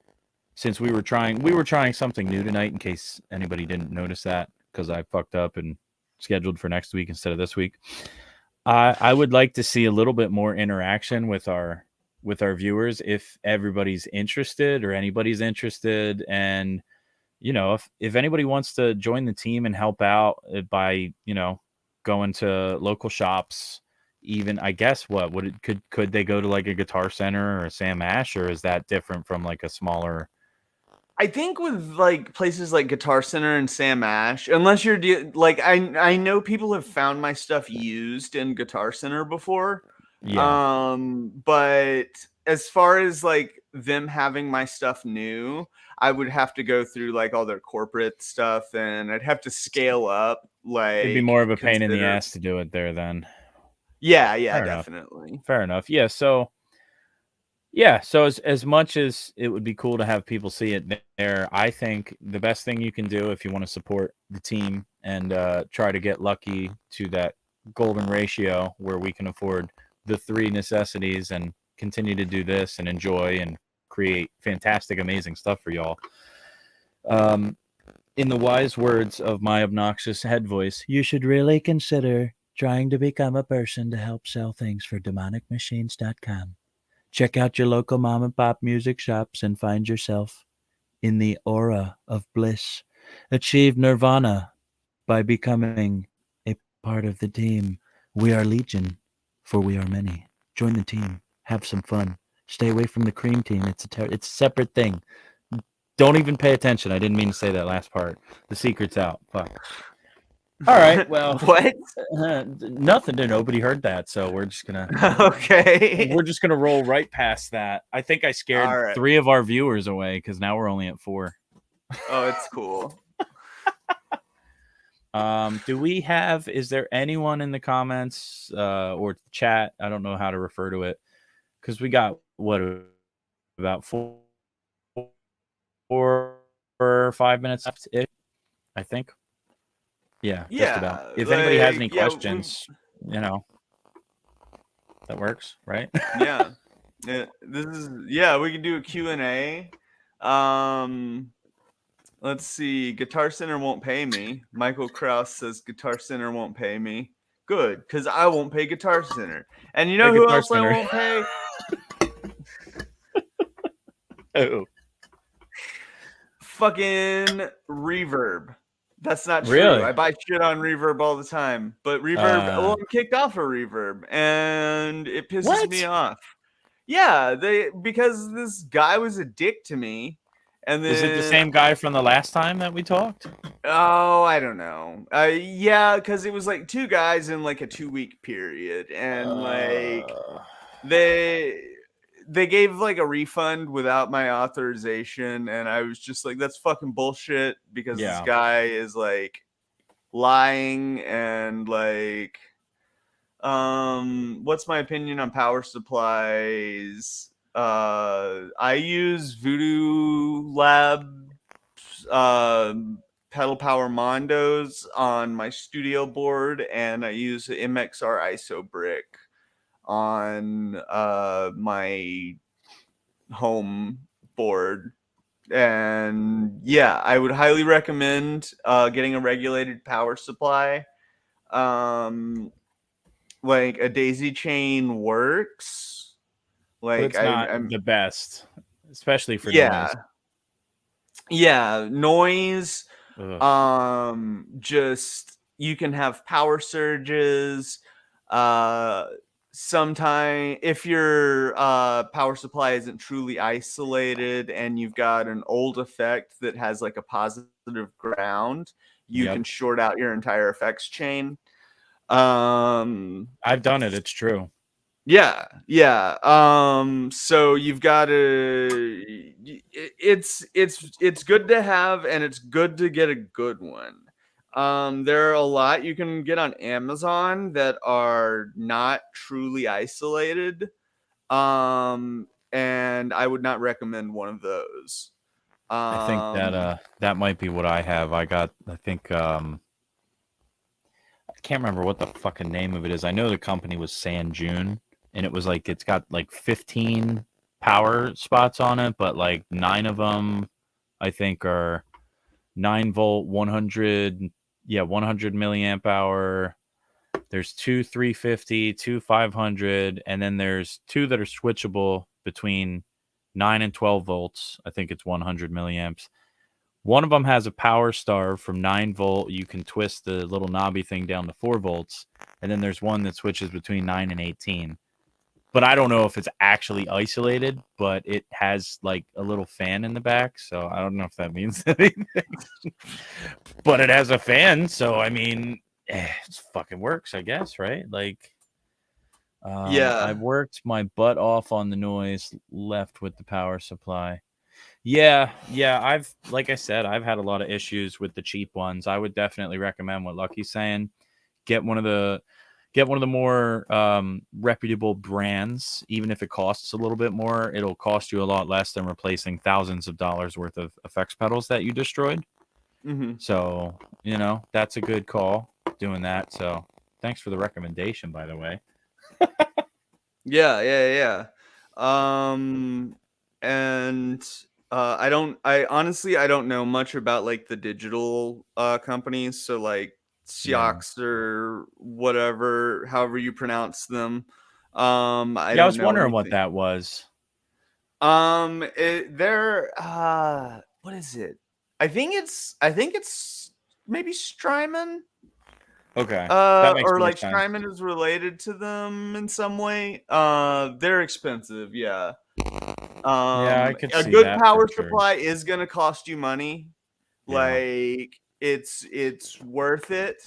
since we were trying something new tonight, in case anybody didn't notice that, because I fucked up and scheduled for next week instead of this week. I would like to see a little bit more interaction with our viewers if everybody's interested or anybody's interested. And if anybody wants to join the team and help out by going to local shops, even, I guess, could they go to like a Guitar Center or a Sam Ash, or is that different from like a smaller? I think with like places like Guitar Center and Sam Ash, unless you're like I know people have found my stuff used in Guitar Center before. Yeah. But as far as like them having my stuff new, I would have to go through like all their corporate stuff and I'd have to scale up, like It'd be more of a pain in the consider. ass to do it there then. Yeah, Fair enough. definitely. Fair enough. So as much as it would be cool to have people see it there, I think the best thing you can do if you want to support the team and try to get Lucky to that golden ratio where we can afford the three necessities and continue to do this and enjoy and create fantastic, amazing stuff for y'all. In the wise words of my obnoxious head voice, you should really consider trying to become a person to help sell things for demonicmachines.com. Check out your local mom and pop music shops and find yourself in the aura of bliss. Achieve nirvana by becoming a part of the team. We are Legion, for we are many. Join the team. Have some fun. Stay away from the cream team. It's a separate thing. Don't even pay attention. I didn't mean to say that last part. The secret's out. Fuck. All right. Well, What? nothing. Nobody heard that, so we're just gonna Okay. roll right past that. I think I scared All right. 3 of our viewers away because now we're only at 4. Oh, it's cool. Is there anyone in the comments or chat? I don't know how to refer to it because we got about 4 or 5 minutes left, I think. Yeah, just about. If anybody has any questions, that works, right? Yeah, we can do a Q&A. Let's see. Guitar Center won't pay me. Michael Kraus says Guitar Center won't pay me. Good, because I won't pay Guitar Center. And you know Hey, who Guitar else I Center. won't pay? Oh, Fucking Reverb. That's not true. Really? I buy shit on Reverb all the time. But Reverb, well, I'm kicked off of Reverb, and it pisses What? me off. Yeah, because this guy was a dick to me. And then is it the same guy from the last time that we talked? Oh, I don't know. Yeah, because it was like 2 guys in like a 2-week period, and like they gave like a refund without my authorization, and I was just like, that's fucking bullshit, because this Yeah. guy is like lying. And like, what's my opinion on power supplies? I use Voodoo Lab pedal power Mondos on my studio board, and I use the MXR ISO brick on my home board. And yeah, I would highly recommend getting a regulated power supply. Like a daisy chain works. But Like it's not I'm the best, especially for yeah. noise. Yeah, noise. Ugh. Just you can have power surges. Sometime if your power supply isn't truly isolated and you've got an old effect that has like a positive ground, you Yep. can short out your entire effects chain. I've done it. It's true. Yeah. So you've got to. It's good to have, and it's good to get a good one. There are a lot you can get on Amazon that are not truly isolated. And I would not recommend one of those. I think that might be what I have. I think I can't remember what the fucking name of it is. I know the company was San June, and it was like it's got like 15 power spots on it, but like 9 of them I think are 9-volt 100 milliamp hour. There's 2 350, 2 500, and then there's 2 that are switchable between 9 and 12 volts. I think it's 100 milliamps. One of them has a power star from 9 volt. You can twist the little knobby thing down to 4 volts. And then there's one that switches between 9 and 18. But I don't know if it's actually isolated, but it has like a little fan in the back. So I don't know if that means anything. But it has a fan. So, I mean, it fucking works, I guess, right? Like, Yeah. I've worked my butt off on the noise, left with the power supply. Yeah. Like I said, I've had a lot of issues with the cheap ones. I would definitely recommend what Lucky's saying. Get one of the more reputable brands. Even if it costs a little bit more, it'll cost you a lot less than replacing thousands of dollars worth of effects pedals that you destroyed. Mm-hmm. So, that's a good call doing that. So thanks for the recommendation, by the way. Yeah. And I honestly don't know much about like the digital companies, so like Siox or whatever, however you pronounce them. I was don't know wondering what anything. that was. They're what is it? I think it's maybe Strymon. Okay. Or like sense. Strymon is related to them in some way. They're expensive, yeah. I could A see good that power for sure. supply is gonna cost you money. Yeah. Like it's worth it,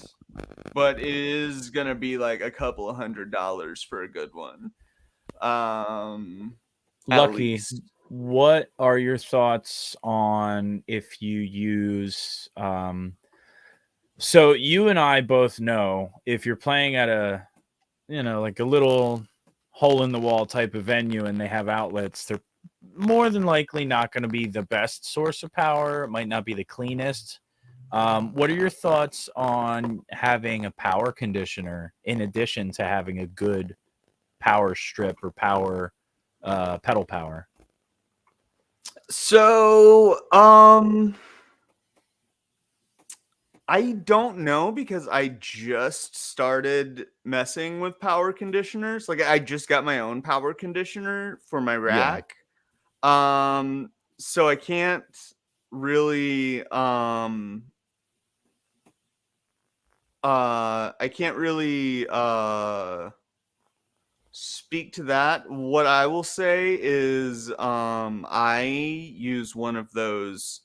but it is gonna be like a couple of $100 for a good one. Lucky, what are your thoughts on if you use so you and I both know if you're playing at a like a little hole in the wall type of venue and they have outlets, they're more than likely not going to be the best source of power. It might not be the cleanest. What are your thoughts on having a power conditioner in addition to having a good power strip or power pedal power? So I don't know because I just started messing with power conditioners. Like I just got my own power conditioner for my rack. So I can't really speak to that. What I will say is I use one of those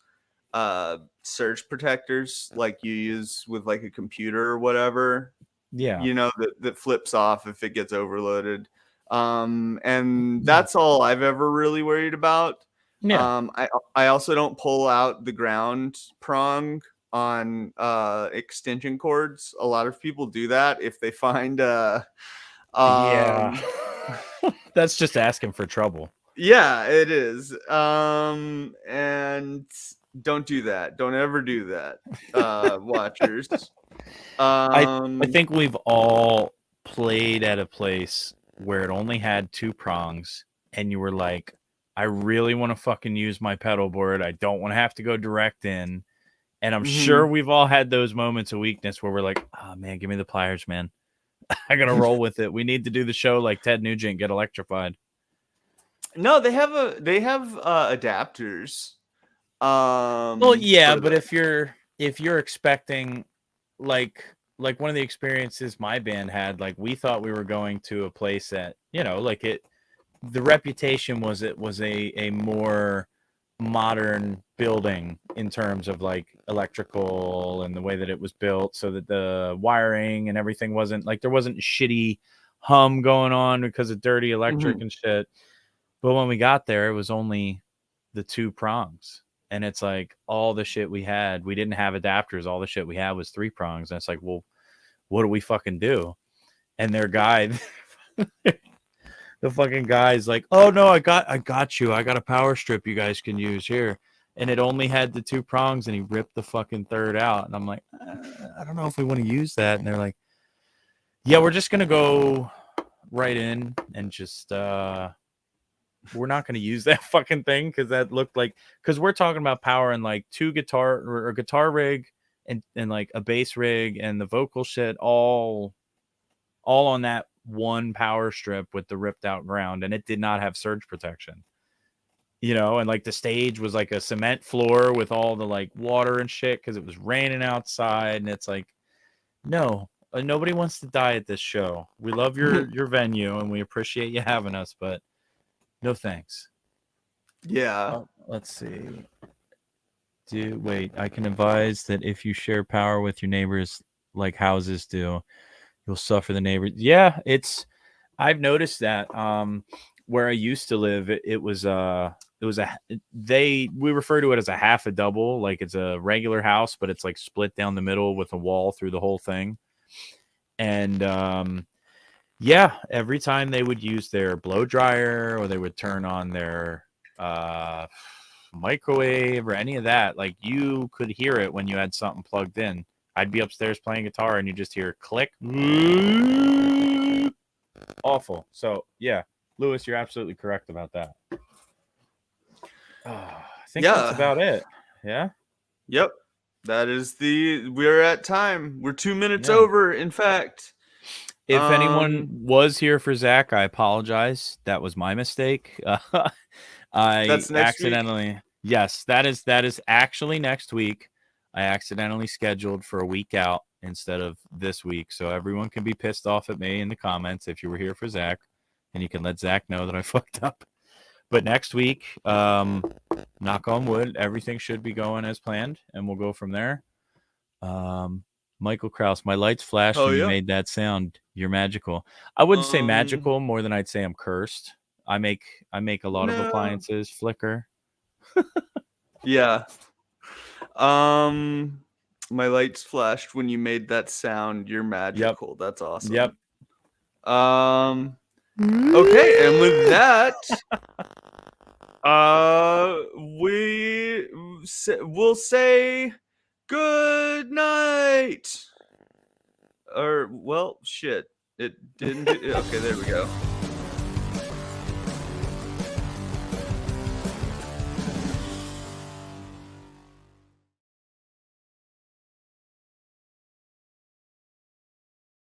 surge protectors like you use with like a computer or whatever, Yeah. you know, that flips off if it gets overloaded. And that's all I've ever really worried about. Yeah. I also don't pull out the ground prong on extension cords. A lot of people do that if they find Yeah. That's just asking for trouble. yeah, it is. And don't do that. Don't ever do that, watchers. I think we've all played at a place where it only had 2 prongs, and you were like, I really want to fucking use my pedal board. I don't want to have to go direct in. And I'm sure we've all had those moments of weakness where we're like, oh man, give me the pliers, man. I gotta roll with it. We need to do the show like Ted Nugent, get electrified. No, they have adapters. Well, yeah, for but that. if you're expecting like one of the experiences my band had, like we thought we were going to a place that, you know, like the reputation was it was a more modern building in terms of like electrical and the way that it was built, so that the wiring and everything wasn't like there wasn't shitty hum going on because of dirty electric and shit. But when we got there, it was only the 2 prongs. And it's like all the shit we had, we didn't have adapters. All the shit we had was 3 prongs. And it's like, well, what do we fucking do? And their guy, the fucking guy's like, oh no, I got you. I got a power strip you guys can use here. And it only had the 2 prongs, and he ripped the fucking third out. And I'm like, I don't know if we want to use that. And they're like, yeah, we're just gonna go right in and just we're not going to use that fucking thing because that looked like, because we're talking about power and like 2 guitar or a guitar rig and like a bass rig and the vocal shit all on that one power strip with the ripped out ground, and it did not have surge protection, you know. And like the stage was like a cement floor with all the like water and shit because it was raining outside. And it's like, no, nobody wants to die at this show. We love your venue and we appreciate you having us, but no thanks. Yeah. Let's see. Wait, I can advise that if you share power with your neighbors like houses do, you'll suffer the neighbors. Yeah, I've noticed that. Where I used to live, we refer to it as a half a double, like it's a regular house, but it's like split down the middle with a wall through the whole thing. And yeah, every time they would use their blow dryer or they would turn on their microwave or any of that, like you could hear it when you had something plugged in. I'd be upstairs playing guitar and you just hear click. Awful. So yeah, Lewis, you're absolutely correct about that. I think that's about it. Yeah. Yep. We're at time. We're 2 minutes over, in fact. If anyone was here for Zach, I apologize. That was my mistake. That's next accidentally week? Yes, that is actually next week. I accidentally scheduled for a week out instead of this week. So everyone can be pissed off at me in the comments if you were here for Zach, and you can let Zach know that I fucked up. But next week, knock on wood, everything should be going as planned, and we'll go from there. Michael Kraus, my lights flashed when you made that sound. You're magical. I wouldn't say magical more than I'd say I'm cursed. I make a lot of appliances flicker. Yeah. My lights flashed when you made that sound. You're magical. Yep. That's awesome. Yep. Okay, and with that, we'll say good night. Or well, shit. It didn't. Okay, there we go.